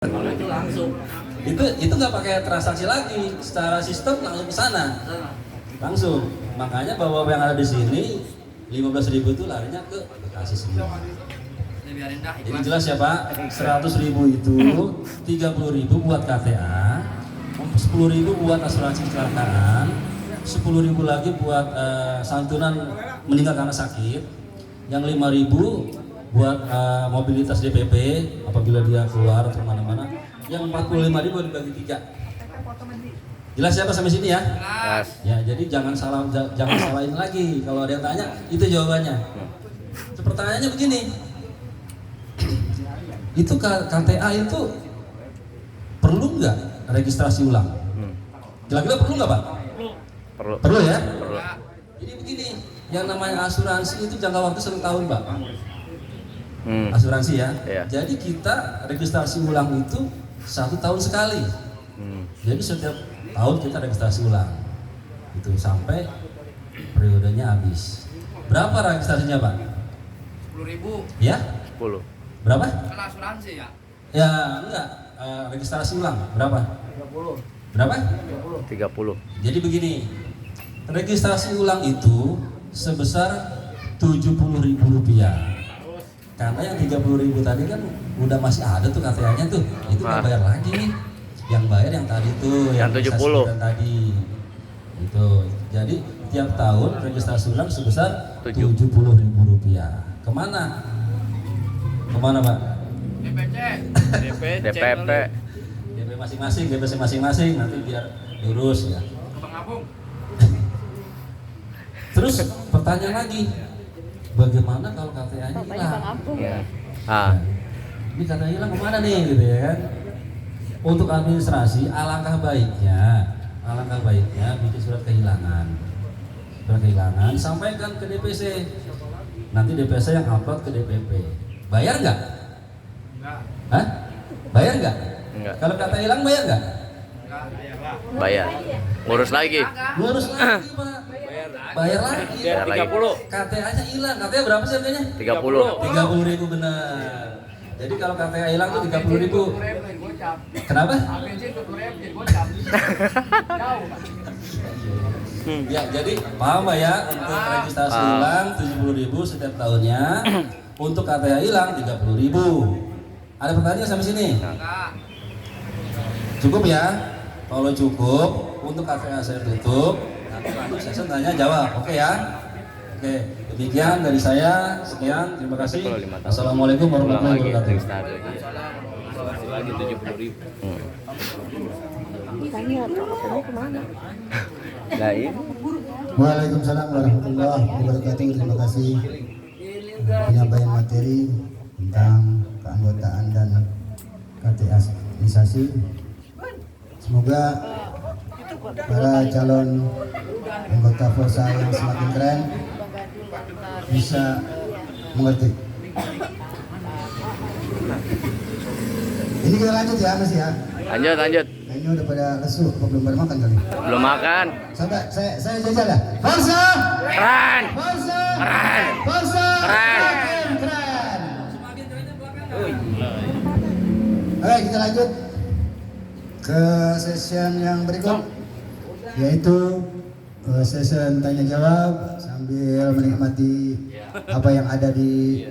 Kalau itu langsung. Itu nggak pakai transaksi lagi, secara sistem langsung ke sana, langsung. Makanya bahwa yang ada di sini 15.000 itu larinya ke Bekasi sendiri. Jadi jelas ya Pak, 100.000 itu 30.000 buat KTA, 10.000 buat asuransi kecelakaan, 10.000 lagi buat santunan meninggal karena sakit, yang 5.000 buat mobilitas DPP apabila dia keluar atau mana-mana, yang 45.000 dibagi 3. Jelas ya Pak sampai sini ya? Jelas. Ya, jadi jangan salahin lagi. Kalau ada yang tanya, itu jawabannya. Pertanyaannya begini. Itu KTA itu perlu nggak registrasi ulang? Kira-kira perlu nggak Pak? Perlu. Perlu ya? Perlu. Jadi begini, yang namanya asuransi itu jangka waktu 1 tahun Pak. Asuransi ya. Iya. Jadi kita registrasi ulang itu 1 tahun sekali. Jadi setiap tahun kita registrasi ulang. Itu sampai periodenya habis. Berapa registrasinya Pak? 10.000. Ya? 10. Berapa? Kan asuransi ya? Ya enggak, registrasi ulang berapa? 30. Berapa? 30. Jadi begini, registrasi ulang itu sebesar Rp70.000. Karena yang 30.000 tadi kan udah masih ada tuh KTA-nya tuh, itu nggak bayar lagi nih. Yang bayar yang tadi tuh, Yang 70 tadi. Itu. Jadi tiap tahun registrasi ulang sebesar Rp70.000. Kemana? Kemana Pak? DPC. DPP. DP masing-masing, DPC masing-masing, nanti biar lurus ya. Ke Bang Apung. Terus pertanyaan lagi, bagaimana kalau KTA-nya hilang? Ya. Nah, ini KTA hilang kemana nih gitu ya kan? Untuk administrasi alangkah baiknya bikin surat kehilangan. Surat kehilangan sampaikan ke DPC. Nanti DPC yang upload ke DPP. Bayar nggak? Enggak. Hah? Bayar nggak? Enggak. Kalau KTA hilang bayar nggak? Enggak. Bayar. Ngurus lagi. Ngurus lagi Pak. Bayar lagi. Bayar lagi. 30. KTA-nya hilang. KTA berapa sih harganya? 30. 30.000 benar. Jadi kalau KTA hilang tuh 30.000. Kenapa? Bensin ke 2.000 jadi gocap. Jauh. Ya, jadi paham Pak ya, untuk registrasi ulang 70.000 setiap tahunnya. Untuk KTA hilang 30.000. Ada pertanyaan sampai sini? Enggak. Cukup ya? Kalau cukup, untuk KTA saya tutup. Nanti lanjut sesi tanya jawab. Oke ya? Oke, demikian dari saya. Sekian, terima kasih. Assalamualaikum warahmatullahi wabarakatuh. Lagi 70.000. Tanya teleponnya kemana? Nah, ini Waalaikumsalam warahmatullahi wabarakatuh. Terima kasih penyampaian materi tentang keanggotaan dan KTA-isasi. Semoga para calon anggota Forsa yang semakin keren bisa mengerti. Ini kita lanjut ya Mas ya. lanjut. Ini udah pada lesu, apa belum pada makan kali? Belum makan. Coba saya jajal dah. Forsa! Keren. Forsa! Keren. Forsa! Keren. Keren. Oke, kita lanjut ke session yang berikut, yaitu session tanya jawab sambil menikmati apa yang ada di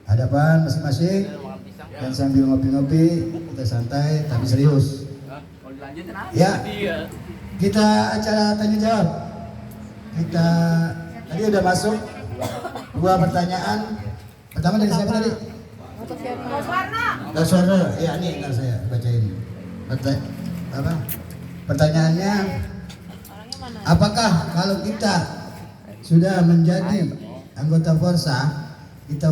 hadapan masing-masing dan sambil ngopi-ngopi, kita santai tapi serius. Ya, kita acara tanya jawab. Kita tadi udah masuk 2 pertanyaan. Pertama dari siapa tadi? Daswarna. Ya, ini ntar saya bacain. Pertanyaannya, apakah kalau kita sudah menjadi anggota Forsa, kita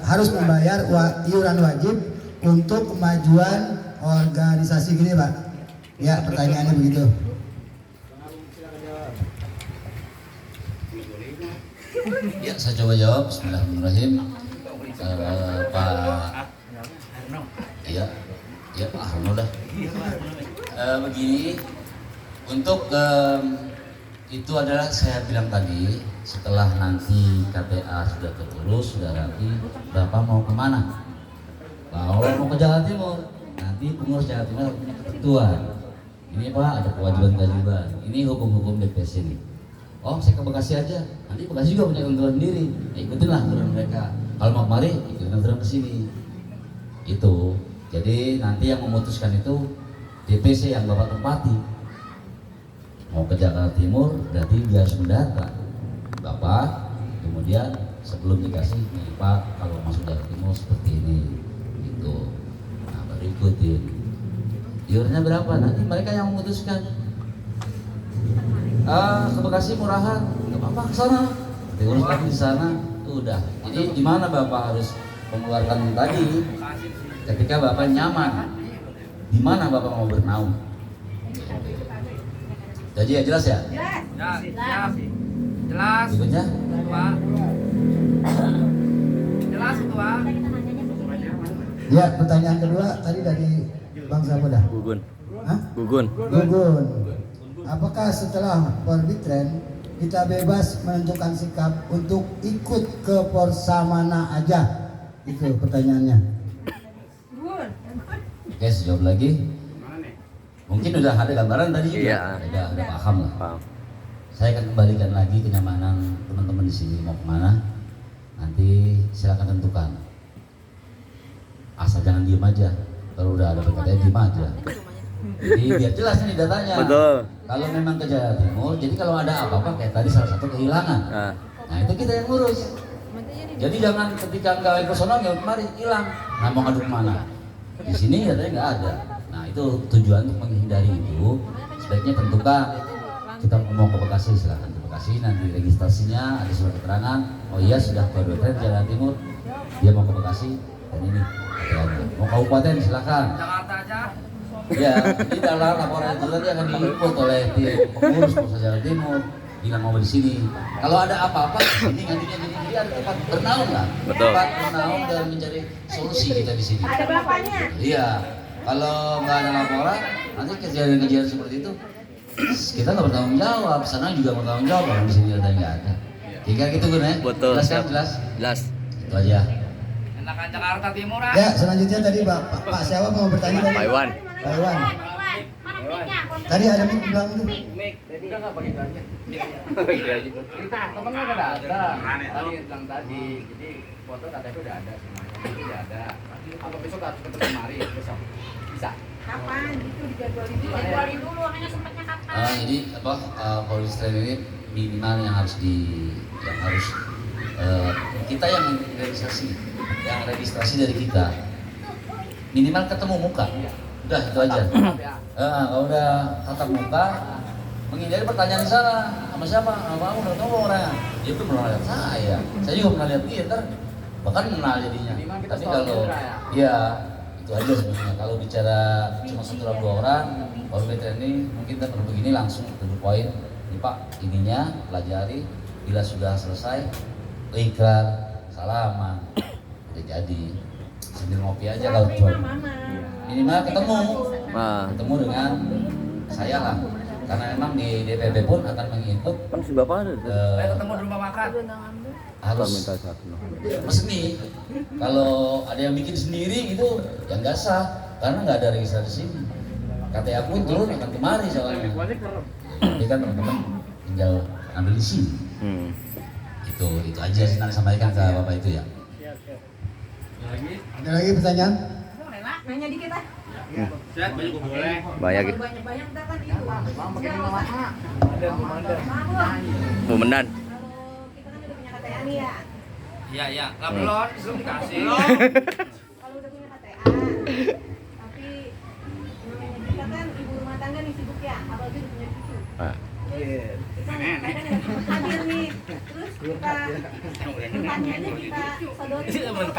harus membayar iuran wajib untuk kemajuan organisasi gini Pak? Ya, pertanyaannya begitu. Ya, saya coba jawab. Bismillahirrahmanirrahim. Pak, ya, udah. Begini, untuk itu adalah saya bilang tadi, setelah nanti KTA sudah terurus, sudah rapi, Bapak mau kemana? Mau ke Jawa Timur, nanti pengurus Jawa Timur punya ketentuan. Ini Pak ada kewajiban-kewajiban. Ini hukum-hukum DPS ini. Oh saya ke Bekasi aja, nanti Bekasi juga punya ketentuan sendiri. Ya, ikutinlah aturan mereka. Kalau mau kemari, ikutin aturan ke sini. Itu. Jadi nanti yang memutuskan itu DPC yang Bapak tempati. Mau ke Jakarta Timur, berarti dia harus mendata Bapak. Kemudian sebelum dikasih, nih Pak, kalau masuk Jakarta Timur seperti ini, gitu. Nah baru ikutin. Iurnya berapa? Nanti mereka yang memutuskan. Ke Bekasi murahan, nggak apa-apa ke sana. Diurus lagi di sana, udah. Jadi gimana Bapak harus mengeluarkan tadi? Ketika Bapak nyaman, di mana Bapak mau bernaung? Jadi ya jelas ya? Jelas. Jelas. Berikutnya? Pak. Jelas Ketua. Ya, pertanyaan kedua tadi dari Bang siapa dah? Gugun. Hah? Gugun. Gugun. Apakah setelah Porbitren kita bebas menentukan sikap untuk ikut ke Porsa mana aja? Itu pertanyaannya. Oke, jawab lagi. Mungkin udah ada gambaran tadi juga. Iya. Udah paham lah. Paham. Saya akan kembalikan lagi kenyamanan teman-teman di sini mau kemana. Nanti silakan tentukan. Asal jangan diem aja. Kalau udah ada PKTN diem aja. Jadi biar jelas nih datanya. Betul. Kalau memang ke Jawa Timur, jadi kalau ada apa-apa kayak tadi salah satu kehilangan. Nah itu kita yang ngurus. Jadi jangan ketika nggak ke sono ya kemari hilang. Nah mau ngadu kemana? Di sini katanya nggak ada. Nah itu tujuan untuk menghindari itu. Sebaiknya tentukan kita mau ke Bekasi, silahkan ke Bekasi, nanti registrasinya ada surat keterangan. Oh iya sudah Porbitren Jawa Timur, dia mau ke Bekasi dan ini aturannya. Mau kabupaten silahkan. Jakarta aja. Ya, di dalam laporan itu nanti akan diinput oleh tim pengurus Porsa Jawa Timur. Bilang mau di sini. Kalau ada apa-apa, ini nantinya jadi ada tempat bernaung lah. Betul. Tempat bernaung dan mencari solusi kita di sini. Ada bapaknya. Iya. Kalau nggak ada laporan, nanti kejadian-kejadian seperti itu kita nggak bertanggung jawab. Sana juga bertanggung jawab kalau di sini datanya nggak ada. Tinggal gitu Gun ya. Betul. Jelas kan? Jelas. Jelas. Itu aja. Enakan Jakarta Timur ah. Ya, selanjutnya tadi Pak siapa mau bertanya tadi? Pak Iwan. Pak Iwan. Tadi ada mic bilang itu. Udah nggak pakai aja. Kita temen kan udah ada. Tadi bilang tadi. Jadi foto KTP udah ada semuanya. Udah ada. Apa besok harus ketemu kemari besok? Bisa. Kapan? Itu dijadwalin dulu. Makanya sempatnya kapan? Jadi apa Porbitren ini minimal yang harus kita yang registrasi dari kita minimal ketemu muka. Udah itu aja. Kalau udah tatap muka, menghindari pertanyaan di sana sama siapa, sama kamu udah tahu orangnya. Dia tuh pernah lihat saya juga pernah lihat dia, bahkan kenal jadinya. Tapi kalau ya itu aja sebenarnya. Kalau bicara cuma 1 atau 2 orang, Porbitren ini mungkin kita perlu begini langsung ke poin. Ini Pak, ininya pelajari. Bila sudah selesai, ikrar, salaman, udah jadi. Sambil ngopi aja kalau coba. Minimal ketemu dengan saya lah. Karena memang di DPP pun akan menginput. Kan si bapak ada. Ketemu di rumah makan. Harus Minta satu. resmi. Kalau ada yang bikin sendiri gitu, ya nggak sah. Karena nggak ada registrasi di sini. KTA pun turun akan kemari soalnya. Jadi kan teman-teman tinggal ambil di sini. Itu aja sih nanti sampaikan ke Bapak itu ya. Ada lagi pertanyaan? Boleh lah, nanya dikit lah. Set banyak boleh. Banyak gitu. Banyak-banyak ntar kan itu. Pakai di mana? Komandan. Kalau kita kan udah punya KTA nih ya. Iya. Lah belum dikasih. Kalau udah punya KTA, tapi namanya kita kan ibu rumah tangga nih sibuk ya, apalagi udah punya cucu. Kita kadang nggak sempat hadir nih, terus kita depannya aja kita sodorin.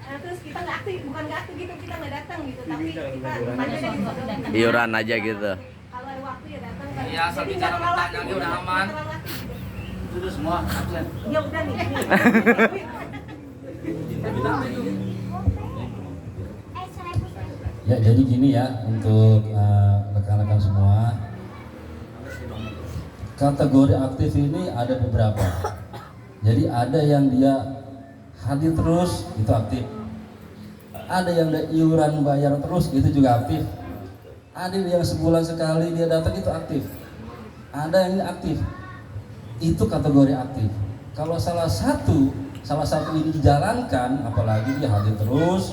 Nah, terus kita nggak aktif, bukan nggak aktif gitu, kita nggak datang gitu, tapi kita depannya aja disodorin. Iuran aja gitu. Kalau ada waktu ya datang kan. Iya, asal Jadi bicara nggak terlalu bertanya aktif, aja udah aman. nggak terlalu aktif gitu. Itu semua absen. Ya udah nih. Ya jadi gini ya untuk rekan-rekan semua. Kategori aktif ini ada beberapa. Jadi ada yang dia hadir terus itu aktif. Ada yang iuran bayar terus, itu juga aktif. Ada yang sebulan sekali dia datang, itu aktif. Ada yang ini aktif, itu kategori aktif. Kalau salah satu ini dijalankan, apalagi dia hadir terus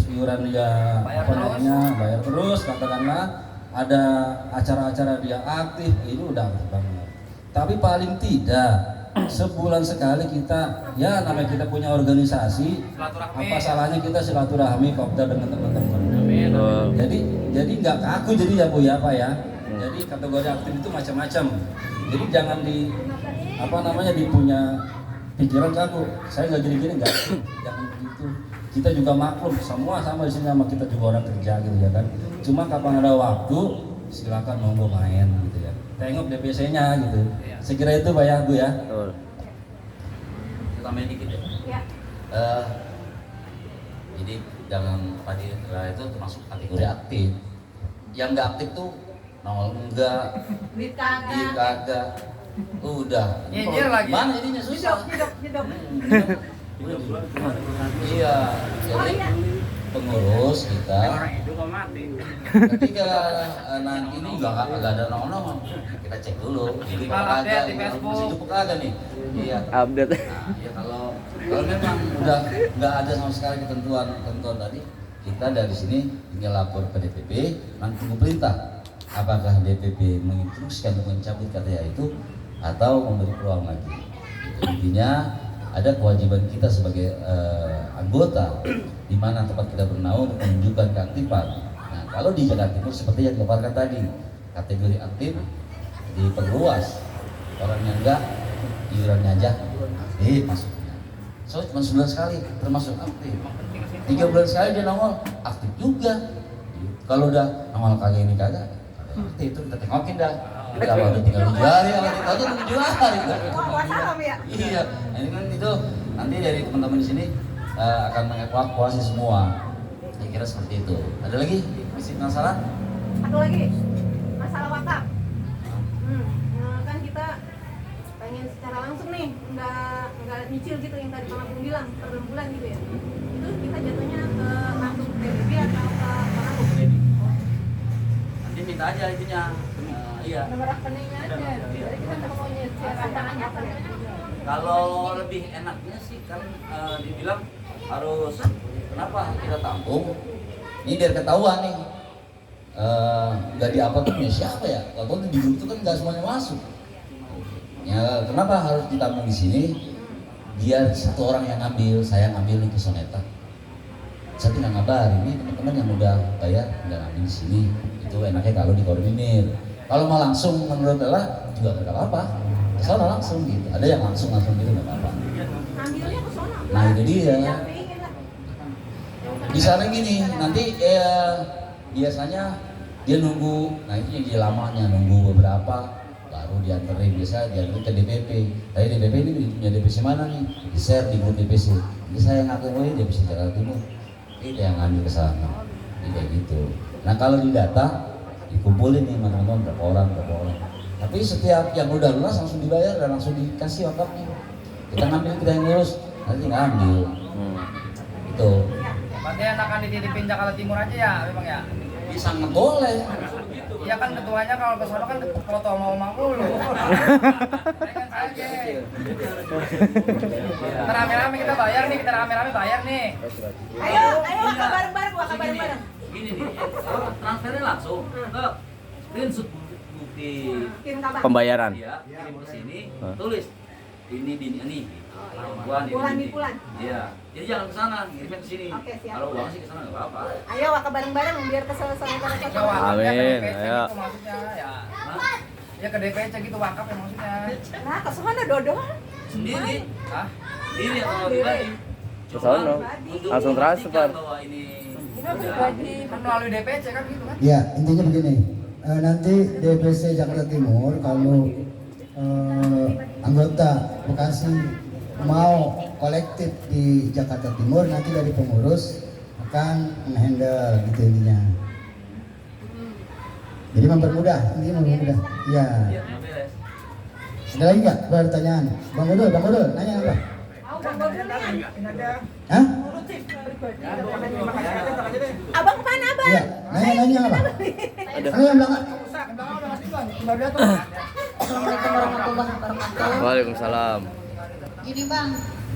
iuran dia bayar terus, katakanlah ada acara-acara dia aktif, ini udah aktif banget. Tapi paling tidak sebulan sekali kita, ya namanya kita punya organisasi, apa salahnya kita silaturahmi kopdar dengan teman-teman. Jadi nggak kaku jadi ya Bu ya Pak ya. Jadi kategori aktif itu macam-macam. Jadi jangan dipunya pikiran kaku. Saya nggak gini-gini, nggak. Jangan begitu. Kita juga maklum, semua sama di sini, sama kita juga orang kerja gitu ya kan. Cuma kapan ada waktu, silakan monggo main gitu ya. Tengok DPC-nya gitu. Saya kira itu Pak ya Bu ya. Tambahin dikit ya. Ya. Jadi jangan tadi itu termasuk kategori aktif. Yang nggak aktif tuh nongol enggak, Duit iya kagak. kagak, udah. Nyindir lagi. Mana jadinya susah. Hidup. Iya, Oh jadi iya. pengurus kita ketika nanti ini nggak ada nongol, kita cek dulu. Jadi Update di Facebook. masih cukup ada nih. Iya. Update. Nah, ya kalau memang udah nggak ada sama sekali ketentuan tadi, kita dari sini tinggal lapor ke DPP, nanti tunggu perintah. Apakah DPP menginstruksikan untuk mencabut KTA itu atau memberi peluang lagi? Intinya ada kewajiban kita sebagai anggota di mana tempat kita bernaung menunjukkan keaktifan. Nah, kalau di Jakarta Timur seperti yang dipaparkan tadi, kategori aktif diperluas, orang yang enggak iurannya aja masuknya. So cuma sebulan sekali termasuk aktif. 3 bulan sekali dia nongol aktif juga. Kalau udah nongol kagak ini kagak aktif, itu kita tengokin dah. Kita baru tinggal 7 hari, aktif aja 7 hari. Wassalam ya. Iya, nah, ini kan itu nanti dari teman-teman di sini akan mengevakuasi semua. Saya kira seperti itu. Ada lagi? Masih penasaran? Satu lagi, masalah wakaf. Kan kita pengen secara langsung nih, nggak nyicil gitu yang tadi Bang Agung bilang per bulan gitu ya. Itu kita jatuhnya ke langsung ke PBB atau ke Bang Agung? Nanti minta aja itunya. Iya. Nomor rekeningnya aja. Jadi kita mau nyicil tantangannya apa ya? Kalau lebih enaknya sih kan dibilang harus kenapa kita tampung? Ini biar ketahuan nih. Nggak diapatin siapa ya? Kalau di grup itu kan nggak semuanya masuk. Ya kenapa harus ditampung di sini? Biar satu orang yang ngambil, saya ngambil nih ke Soneta. Saya tinggal ngabarin ini teman-teman yang udah bayar nggak ngambil di sini. Itu enaknya kalau dikoordinir. Kalau mau langsung menurut Ella juga nggak apa-apa. Kesana langsung gitu. Ada yang langsung gitu nggak apa-apa. Ambilnya ke sono. Nah itu dia. Yang pengen lah. Di sana gini, nanti biasanya dia nunggu. Nah itu yang dia lamanya nunggu beberapa. Baru dianterin, biasa dianterin ke DPP. Tapi DPP ini punya DPC mana nih? Di share di grup DPC. Jadi saya ngaku DPC Jakarta Timur. Itu yang ngambil ke sana. Jadi kayak gitu. Nah kalau di data dikumpulin nih teman-teman berapa orang. Tapi setiap yang udah lunas langsung dibayar dan langsung dikasih wakafnya. Kita ngambil, kita yang ngurus, nanti tinggal ambil. Itu. Berarti enakan dititipin Jakarta Timur aja ya, memang ya? Bisa boleh. Iya kan ketuanya kalau ke sono kan foto sama mulu. Kan aja. Kita rame-rame kita bayar nih, kita rame-rame bayar nih. Ayo, wakaf bareng-bareng, wakaf bareng-bareng. Gini nih, transfernya langsung ke screenshot bukti Kirim kabar. Pembayaran. dia, kirim ke sini, tulis ini Bulan di bulan. Iya, jadi jangan ke sana, ngirimnya ke sini. Oke, siap. Kalau uang sih ke sana nggak apa-apa. Ayo wakaf bareng-bareng biar keselesaian Ya kita. wakafnya ke Amin, DPC ayo. gitu maksudnya ya. Ya ke DPC gitu wakaf ya maksudnya. Nah, ke sono Dodo. Sendiri, Hah? sendiri atau Sendiri. pribadi. Ke sono. Untuk Langsung transfer. memastikan bahwa ini Kan melalui DPC kan gitu kan. Ya, intinya begini. Nanti DPC Jakarta Timur kalau anggota Bekasi mau kolektif di Jakarta Timur, nanti dari pengurus akan menghandle gitu intinya. Jadi mempermudah, intinya mempermudah. Iya. beres. Ada lagi nggak pertanyaan? Bang Udul, nanya apa? Mau Bang Bodul nih. Hah? Urut sih. Abang kemana abang? Iya, nanya apa? Ada yang belakang. Assalamualaikum warahmatullahi wabarakatuh. Waalaikumsalam. Gini bang,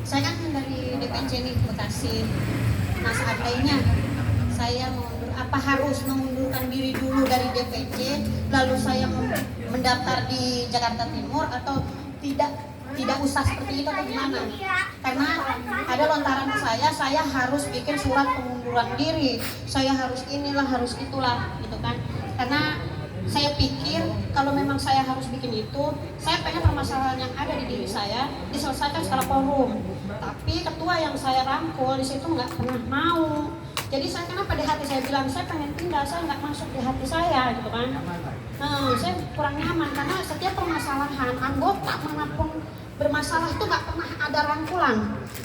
saya kan dari DPC nih Bekasi. Nah seandainya saya harus mengundurkan diri dulu dari DPC, lalu saya mendaftar di Jakarta Timur atau tidak usah seperti itu atau gimana? Karena ada lontaran saya harus bikin surat pengunduran diri, saya harus inilah, harus itulah, gitu kan? Karena saya pikir kalau memang saya harus bikin itu, saya pengen permasalahan yang ada di diri saya diselesaikan secara forum. Tapi ketua yang saya rangkul di situ nggak pernah mau. Jadi saya kenapa di hati saya bilang saya pengen pindah, saya nggak masuk di hati saya, gitu kan? Saya kurang nyaman karena setiap permasalahan anggota manapun bermasalah itu nggak pernah ada rangkulan,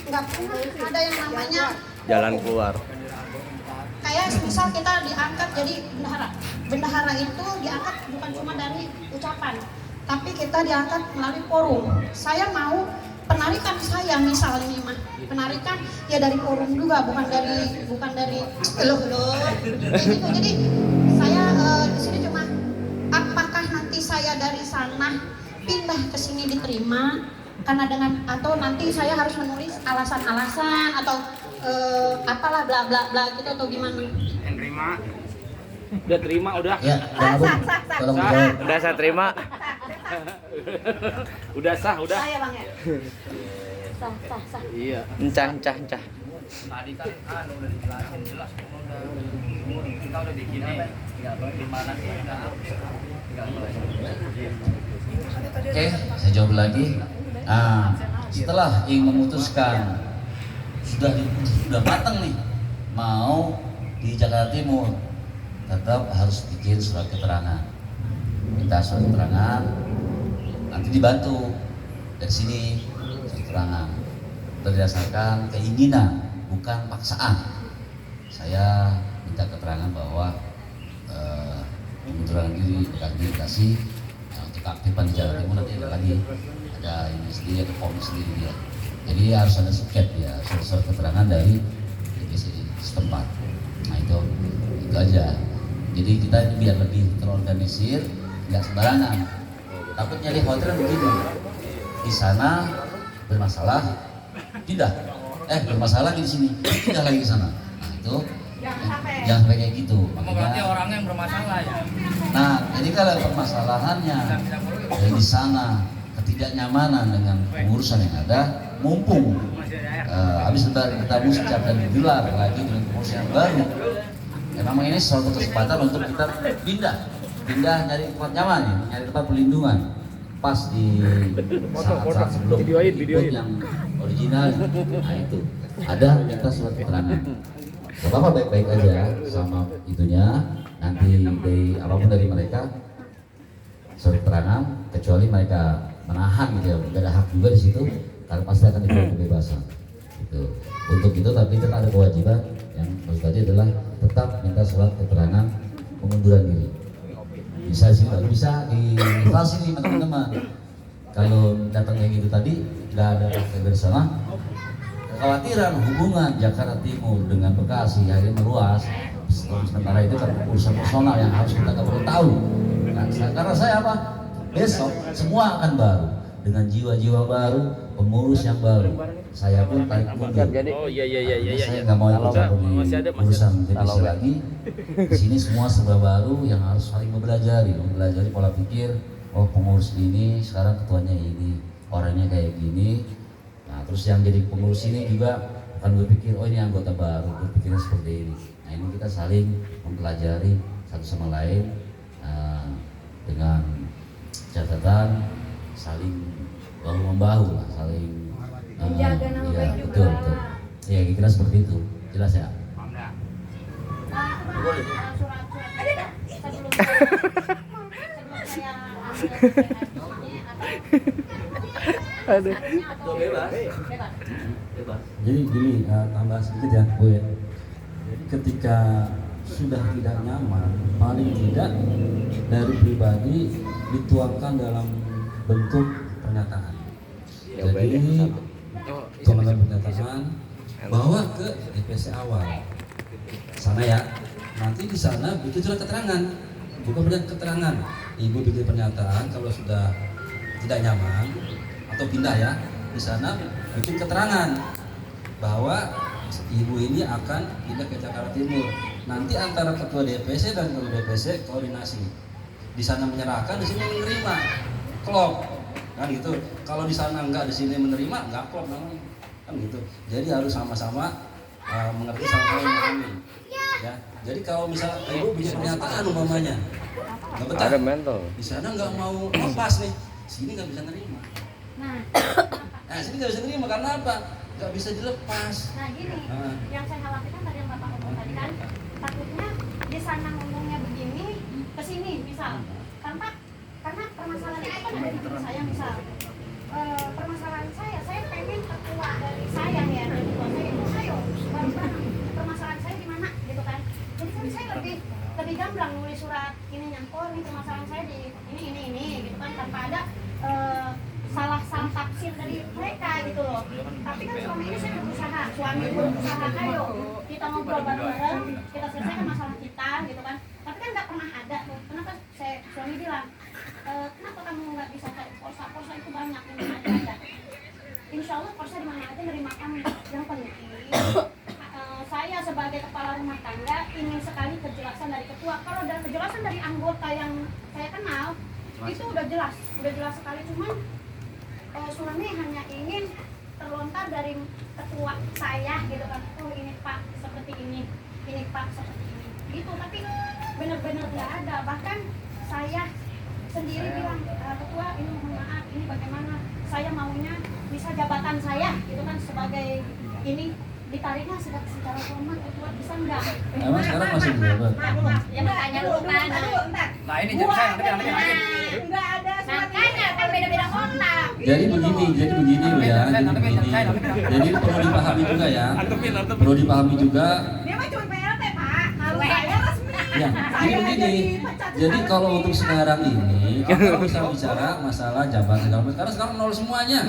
nggak pernah ada yang namanya Jalan keluar. kayak misal kita diangkat jadi bendahara itu diangkat bukan cuma dari ucapan, tapi kita diangkat melalui forum. Saya mau penarikan saya misal ini mah penarikan ya dari forum juga, bukan dari loh gitu. Jadi saya di sini cuma apakah nanti saya dari sana pindah ke sini diterima karena atau nanti saya harus menulis alasan-alasan atau apalah bla bla bla gitu atau gimana? Udah terima udah. Ya, Bang Abu, tolong dijawab. Udah saya terima. Udah sah udah. Saya bang ya. Sah. Iya. Encah. Tadi kan udah dijelasin jelas kita udah bikin nih, tinggal gimana kita Oke, saya jawab lagi. Setelah ingin memutuskan sudah matang nih mau di Jakarta Timur, tetap harus bikin surat keterangan. Minta surat keterangan, nanti dibantu dari sini surat keterangan. Berdasarkan keinginan, bukan paksaan. Saya minta keterangan bahwa pengunduran diri dikasih untuk aktifan di Jakarta Timur nanti ada ini sendiri, ada form sendiri dia. Jadi harus ada suket ya, surat keterangan dari DPC setempat. Nah itu aja. Jadi kita ini biar lebih terorganisir, nggak sembarangan. Takutnya di hotel begini, di sana bermasalah, tidak. Bermasalah di sini, tidak lagi di sana. Nah itu jangan sampai kayak gitu. Berarti orangnya yang bermasalah ya. Nah, jadi kalau permasalahannya dari di sana ketidaknyamanan dengan pengurusan yang ada, mumpung habis lebaran kita mesti dan digelar lagi dengan pengurusan yang baru. Ya, memang ini suatu kesempatan untuk kita pindah nyari tempat nyaman, ya, nyari tempat perlindungan. Pas di saat sebelum ikut yang original, nah itu ada kita surat keterangan. Bapak baik-baik aja sama itunya, nanti dari apapun dari mereka surat keterangan, kecuali mereka menahan gitu ya, nggak ada hak juga di situ, karena pasti akan diberi kebebasan. Gitu. Untuk itu tapi tetap ada kewajiban yang maksud tadi adalah tetap minta surat keterangan pengunduran diri. Bisa sih, bisa difasilitasi teman-teman. Kalau datang kayak gitu tadi nggak ada dari sana, kekhawatiran hubungan Jakarta Timur dengan Bekasi akhirnya meluas. Sementara itu kan urusan personal yang harus kita nggak perlu tahu. Nah, karena saya apa? Besok semua akan baru dengan jiwa-jiwa baru, pengurus yang baru. Saya pun tarik mundur. Oh iya. Saya nggak mau ikut campur di urusan DPC lagi. Di sini semua serba baru yang harus saling mempelajari pola pikir. Oh pengurus ini sekarang ketuanya ini, orangnya kayak gini. Nah terus yang jadi pengurus ini juga akan berpikir, oh ini anggota baru, berpikirnya seperti ini. Nah ini kita saling mempelajari satu sama lain dengan catatan saling bahu membahu lah, saling menjaga nama ya, baik betul. juga. Ya kira seperti itu, jelas ya. Surat Aduh. Bebas. Jadi gini, tambah sedikit ya Bu ya. Ketika sudah tidak nyaman, paling tidak dari pribadi dituangkan dalam bentuk pernyataan. Jadi teman-teman pernyataan bawa ke DPC awal sana ya. Nanti di sana bikin surat keterangan, bukan banyak keterangan. Ibu bikin pernyataan kalau sudah tidak nyaman atau pindah ya, di sana bikin keterangan bahwa ibu ini akan pindah ke Jakarta Timur. Nanti antara ketua DPC dan ketua DPC koordinasi. Di sana menyerahkan, di sini menerima. Klop. Kan gitu. Kalau di sana enggak, di sini menerima, enggak klop namanya. Kan gitu. Jadi harus sama-sama mengerti sama memahami. Ya. Jadi kalau misalnya ibu bikin pernyataan umpamanya, enggak betah. Ada mental. Di sana enggak mau lepas nih. Sini enggak bisa nerima. Nah, sini enggak bisa nerima karena apa? Enggak bisa dilepas. Nah gini, yang saya khawatirkan tadi yang Bapak ngomong tadi kan, takutnya di sana ngomongnya begini, ke sini misal, karena permasalahan itu kan ada di diri saya misal. Permasalahan saya pengen ketua dari saya ya, dari ketua saya itu ayo bareng-bareng. Permasalahan saya di mana gitu kan. Jadi kan saya lebih gamblang nulis surat ini nyangkut nih permasalahan saya di ini gitu kan, tanpa ada salah tafsir dari mereka gitu loh. Tapi kan selama ini saya berusaha, suami berusaha, ayo kita ngobrol bareng-bareng, kita selesaikan masalah kita gitu kan. Tapi kan nggak pernah ada tuh. Kenapa suami bilang, kenapa kamu nggak bisa cari porsa itu banyak yang ada. Insya Allah porsa di mana aja nerima kami. Yang penting saya sebagai kepala rumah tangga ingin sekali kejelasan dari ketua. Kalau dari kejelasan dari anggota yang saya kenal itu udah jelas sekali, cuman suami hanya ingin terlontar dari ketua saya gitu kan, oh ini Pak seperti ini Pak seperti ini gitu, tapi benar-benar nggak ada. Bahkan saya sendiri bilang, ketua ini mohon maaf, ini bagaimana saya maunya bisa jabatan saya gitu kan sebagai ini ditariknya secara formal, ketua bisa enggak? Emang sekarang masih menjabat? Ya makanya dulu kan. Nah ini jadi saya nanti Enggak ada makanya kan beda-beda kontak. Jadi begini Bu ya. Jadi perlu dipahami juga ya. Perlu dipahami juga. Dia mah cuma PLT Pak. Kalau saya resmi. Ya, jadi begini. Jadi kalau untuk sekarang ini kita bisa bicara masalah jabatan karena sekarang nol semuanya.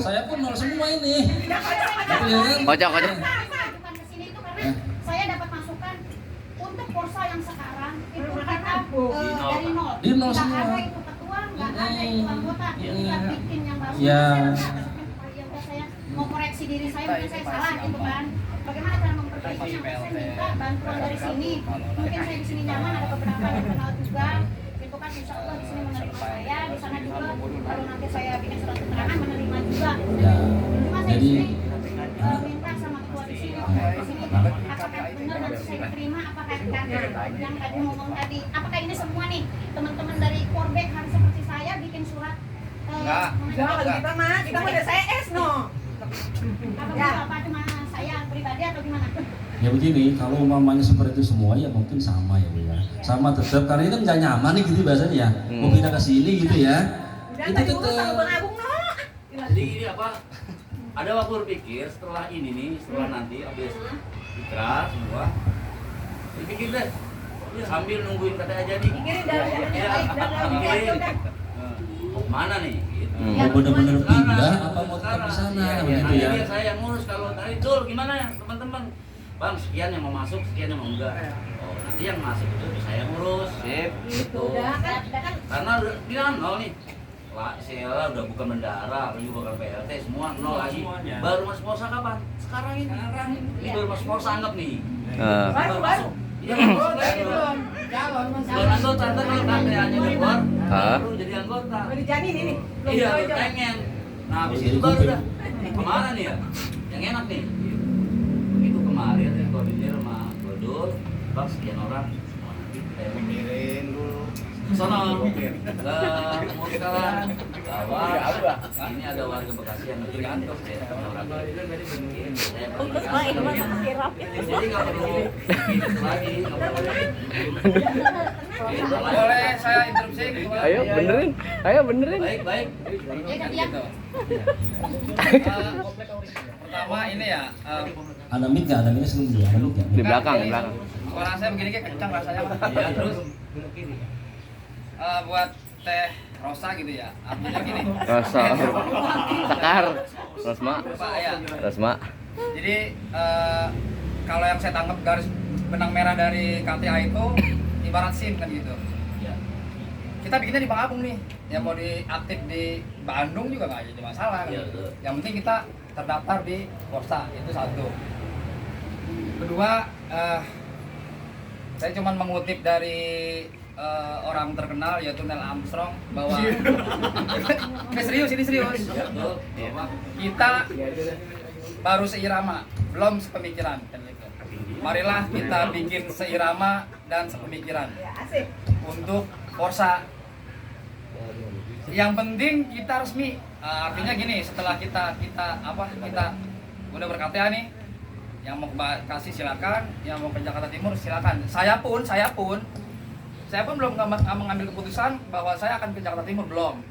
Saya pun nol semua ini. Gitu ya kan? Kocok. Bukan ke sini itu karena saya dapat masukan untuk Porsa yang sekarang itu kita dari nol. Di nol Nggak semua. ada itu ketua, nggak ada itu anggota. Kita bikin yang baru. Ya. Ya udah saya mau koreksi diri saya, mungkin saya salah gitu kan. Bagaimana cara memperbaiki? Saya minta bantuan dari sini. Mungkin saya di sini nyaman, ada beberapa yang kenal juga. Itu kan insya Allah di sini menerima saya, di sana juga kalau nanti saya bikin surat keterangan menerima juga. Ya. Cuma saya Jadi di sini minta sama ketua di sini, apakah benar nanti saya terima, apakah yang tadi ngomong tadi, apakah ini semua nih teman-teman dari Korbek harus seperti saya bikin surat? Enggak, kita mau ada CS no. Apa cuma saya pribadi atau gimana? ya begini, kalau umpamanya seperti itu semua ya mungkin sama ya Bu ya. Sama tetap karena ini kan nggak nyaman nih gitu bahasanya ya. Mau pindah ke sini gitu ya. Itu tetap. Jadi gini apa? Ada waktu berpikir setelah ini nih, setelah nanti habis ikrar semua, dipikir deh sambil nungguin kata jadi. Pikirin dari Mau mana nih? Gitu. Mau benar-benar pindah apa mau tetap di sana begitu ya. Biar saya yang ngurus kalau tadi Jul gimana ya teman-teman? Bang sekian yang mau masuk, sekian yang mau enggak. Oh nanti yang masuk itu saya ngurus. Sip. Gitu. Karena udah bilang nol nih. Lah, saya udah bukan bendara, ini bukan PLT, semua nol lagi. Baru masuk Porsa kapan? Sekarang ini. Ini baru masuk Porsa anggap nih. Baru masuk. Iya, belum. Belum anggota, ntar kalau KTA-nya udah keluar, baru jadi anggota. dijamin ini. Iya, pengen. Nah, habis itu baru udah. Kemana nih ya? Yang enak nih. Itu kemarin yang koordinir sama Godul, bang sekian orang. Mikirin dulu. Sono ke umur sekarang bahwa ini ada warga Bekasi yang lebih kantor jadi nggak perlu lagi boleh saya interupsi. Ayo benerin. baik Pertama ini ya Ada mic nggak? Ada mic sebelum dia. Ada mic nggak? Di belakang. suara saya begini kayak kencang rasanya. ya terus Buat Teh Rosa gitu ya, artinya gini Rasa. Sekar. Rosma. Pak ya, Rosma. Jadi kalau yang saya tangkap garis benang merah dari KTA itu ibarat SIM kan gitu. Ya. Kita bikinnya di Pangapung nih, yang mau diaktif di Bandung juga nggak jadi masalah kan. Iya, betul. Yang penting kita terdaftar di Porsa, itu satu. Kedua, saya cuma mengutip dari orang terkenal yaitu Neil Armstrong bahwa serius ini serius. Kita baru seirama, belum sepemikiran kan gitu. Marilah kita bikin seirama dan sepemikiran Ya, asik. untuk Porsa. Yang penting kita resmi. Artinya gini, setelah kita udah ber-KTA nih, yang mau ke Bekasi silakan, yang mau ke Jakarta Timur silakan. Saya pun belum mengambil keputusan bahwa saya akan ke Jakarta Timur, belum.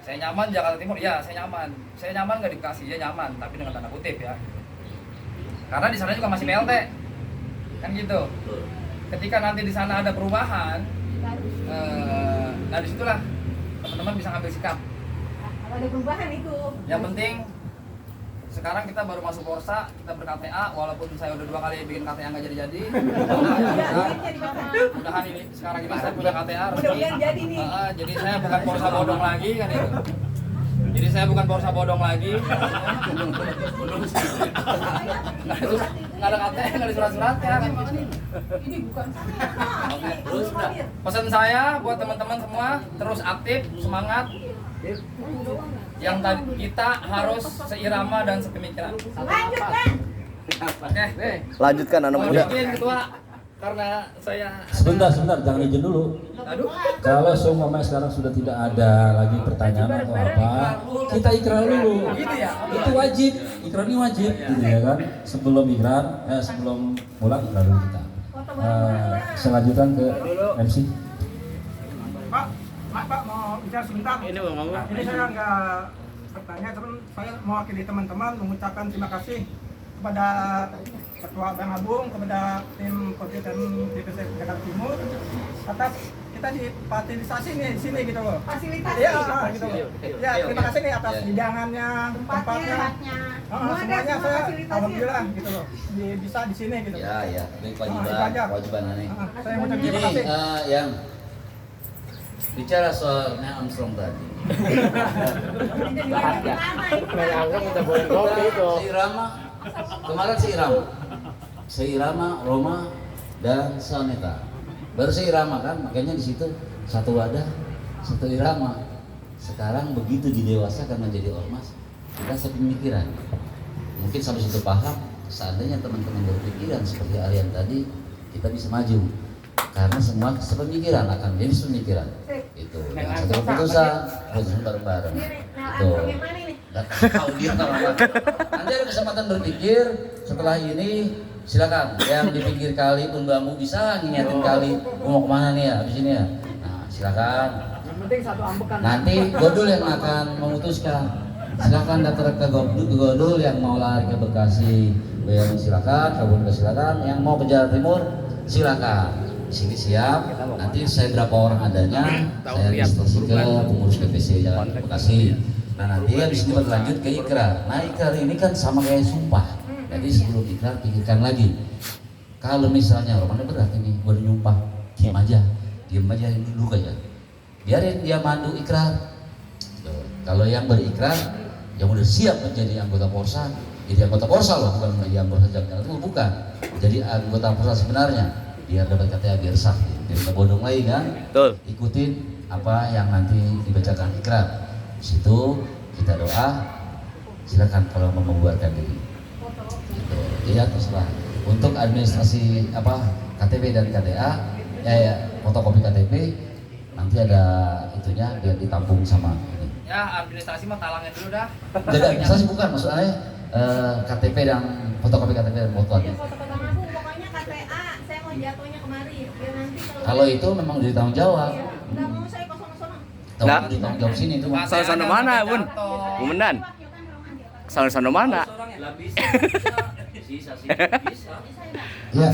Saya nyaman Jakarta Timur, ya saya nyaman. Saya nyaman nggak di Bekasi, ya nyaman, tapi dengan tanda kutip ya. Karena di sana juga masih PLT, kan gitu. Ketika nanti di sana ada perubahan, nah disitulah teman-teman bisa ngambil sikap. Kalau ada perubahan itu. Yang penting sekarang kita baru masuk Porsa, kita ber-KTA, walaupun saya udah 2 kali bikin KTA nggak jadi-jadi. Mudah-mudahan ini sekarang ini saya punya KTA resmi. Mudah-mudahan jadi nih. Jadi saya bukan Porsa bodong lagi kan itu. Jadi saya bukan Porsa bodong lagi. Nggak ada KTA, nggak ada surat-suratnya kan. Ini bukan saya. Oke, terus udah. Pesan saya buat teman-teman semua terus aktif, semangat. Yang tadi kita harus seirama dan sepemikiran. Lanjut, Bang. Oke. Lanjutkan anak Mau muda. bikin ketua karena saya Sebentar, jangan izin dulu. aduh. Kalau seumpama sekarang sudah tidak ada lagi pertanyaan atau apa, kita ikrar dulu. Gitu ya. Itu wajib, ikrar ini wajib, gitu ya kan. Sebelum pulang ikrar dulu kita. Selanjutnya ke MC. Pak mau bicara sebentar. Ini saya nggak bertanya, cuman saya mewakili teman-teman mengucapkan terima kasih kepada Ketua Bang Agung, kepada tim Covid dan DPC Jakarta Timur atas kita difasilitasi nih di sini gitu loh. Fasilitasi. Iya, gitu loh. Ya, terima kasih nih atas hidangannya, tempatnya. Semuanya saya alhamdulillah gitu loh. Bisa di sini gitu. Ya, ya, ini kewajiban aneh. Saya mau terima Jadi kasih. yang bicara soal Neil Armstrong tadi. Seirama, kemarin seirama, Roma dan Soneta. Baru seirama kan, makanya di situ satu wadah, satu irama. Sekarang begitu didewasakan menjadi ormas, kita sepemikiran. Mungkin sampai situ paham. Seandainya teman-teman berpikiran seperti Aryan tadi, kita bisa maju. Karena semua sepemikiran akan jadi sepemikiran. Itu dengan satu keputusan bareng-bareng. Tuh. Nggak tahu dia kalau apa. Nanti ada kesempatan berpikir setelah ini, silakan yang di pinggir kali pun kamu bisa ngingetin kali mau kemana nih ya habis ini ya. Nah silakan. Nanti Godul yang akan memutuskan. Silakan datang ke Godul yang mau lari ke Bekasi, silakan. Kabupaten silakan. Yang mau ke Jawa Timur silakan. Sini siap. Nanti saya berapa orang adanya, saya registrasi ke pengurus DPC Jalan Bekasi. Nah nanti habis itu berlanjut ke ikrar. Nah ikrar ini kan sama kayak sumpah. Jadi sebelum ikrar pikirkan lagi. Kalau misalnya mana berat ini, gue nyumpah, diam aja ini dulu aja. Biarin dia mandu ikrar. Kalau yang berikrar, yang udah siap menjadi anggota Porsa, jadi anggota Porsa loh, bukan menjadi anggota Jakarta itu bukan. Jadi anggota Porsa sebenarnya, biar dapat KTA biar sah, biar nggak bodong lagi kan. Betul. Ikutin apa yang nanti dibacakan ikrar. Di situ kita doa, silakan kalau mau membuarkan diri. Iya terserah. Untuk administrasi KTP dan KTA, fotokopi KTP nanti ada itunya biar ditampung sama ini. Ya administrasi mah talangin dulu dah. Jadi administrasi bukan maksudnya KTP dan fotokopi KTP dan foto. Ya, foto Bang Agung, pokoknya KTA, saya mau jatuhnya kemari. Biar nanti Kalau itu memang jadi tanggung jawab. nggak mau saya ke sono-sono. Nah. Di tanggung jawab sini itu. Sono mana, Bun? Bumenan. Sono mana? Bisa. Ya.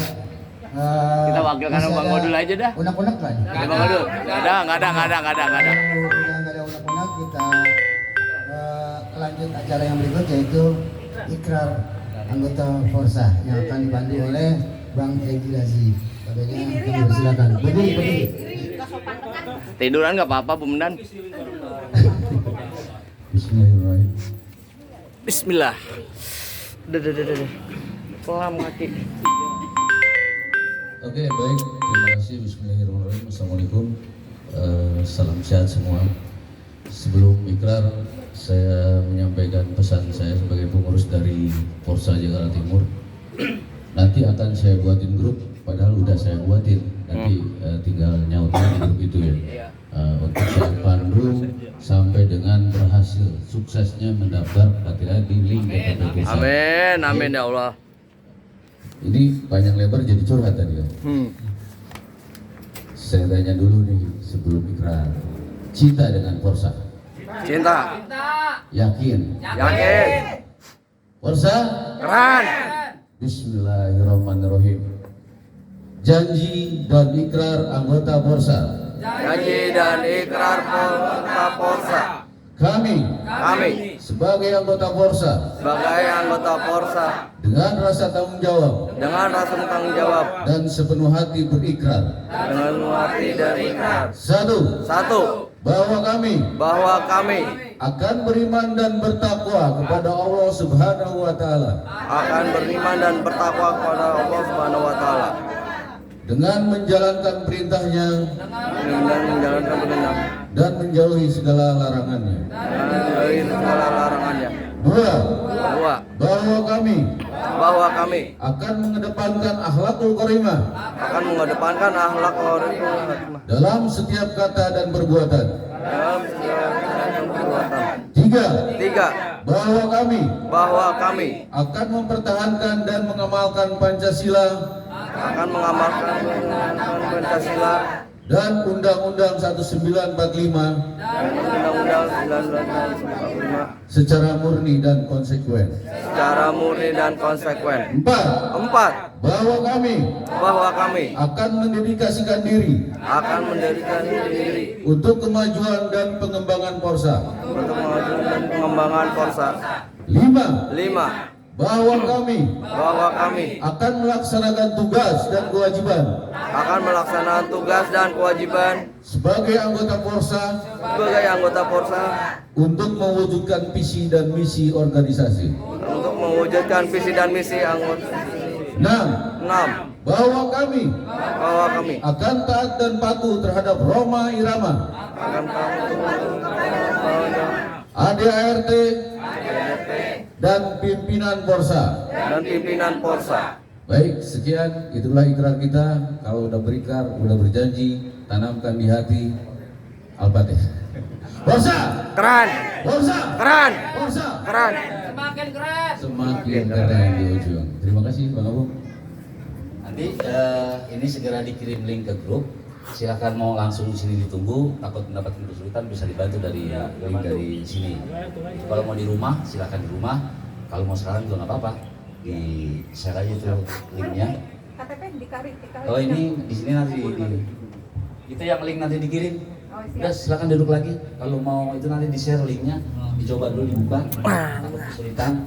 Kita wakilkan masih Bang ada Godul aja dah. Unek-unek lagi. Bang Godul. Nggak ada. Yang nggak ada unek-unek kita lanjut acara yang berikut yaitu ikrar anggota Forsa yang akan dibantu oleh Bang Egi Lazi. Padanya kami silakan. Berdiri. Tiduran nggak apa-apa Bu Mendan. Bismillahirrahmanirrahim. Bismillah. Udah. Pelam kaki. Oke, baik. Terima kasih. Bismillahirrahmanirrahim. Assalamualaikum. Salam sehat semua. Sebelum ikrar, saya menyampaikan pesan saya sebagai pengurus dari Porsa Jakarta Timur. Nanti akan saya buatin grup, padahal udah saya buatin. Nanti tinggal nyautin di grup itu ya. Untuk saya pandu sampai dengan berhasil suksesnya mendaftar KTA di link KTP Pusat. Amin ya Allah. Ini panjang lebar jadi curhat tadi ya. Saya tanya dulu nih sebelum ikrar. Cinta dengan Porsa? Cinta. Yakin? Yakin. Porsa? Keren. Bismillahirrahmanirrahim. Janji dan ikrar anggota Porsa. Janji dan ikrar anggota Porsa. Kami sebagai anggota Porsa dengan rasa tanggung jawab dan sepenuh hati berikrar. Satu, bahwa kami akan beriman dan bertakwa kepada Allah Subhanahu wa taala. Dengan menjalankan perintahnya dan menjauhi segala larangannya. Dua, bahwa kami akan mengedepankan akhlakul karimah dalam setiap kata dan perbuatan. Tiga, bahwa kami akan mempertahankan dan mengamalkan Pancasila dan Undang-Undang 1945 secara murni dan konsekuen. Empat, bahwa kami akan mendedikasikan diri untuk kemajuan dan pengembangan Porsa. Lima, bahwa kami akan melaksanakan tugas dan kewajiban sebagai anggota Porsa untuk mewujudkan visi dan misi organisasi. 6, bahwa kami akan taat dan patuh terhadap Roma Irama, ADART dan pimpinan Porsa. Baik, sekian, itulah ikrar kita. Kalau udah berikrar, udah berjanji, tanamkan di hati. Al-Fatihah. Porsa Keren. Semakin keren yang di ujung. Terima kasih Bang Abu. Nanti ini segera dikirim link ke grup. Silakan mau langsung di sini ditunggu. Takut mendapatkan kesulitan bisa dibantu dari link dari sini. Kalau mau di rumah silakan di rumah. Kalau mau sekarang juga nggak apa-apa. Di share aja tuh linknya. KTP dikarit. Oh ini di sini nanti itu yang link nanti dikirim. Udah silakan duduk lagi. Kalau mau itu nanti di share linknya. Dicoba dulu dibuka. Takut kesulitan.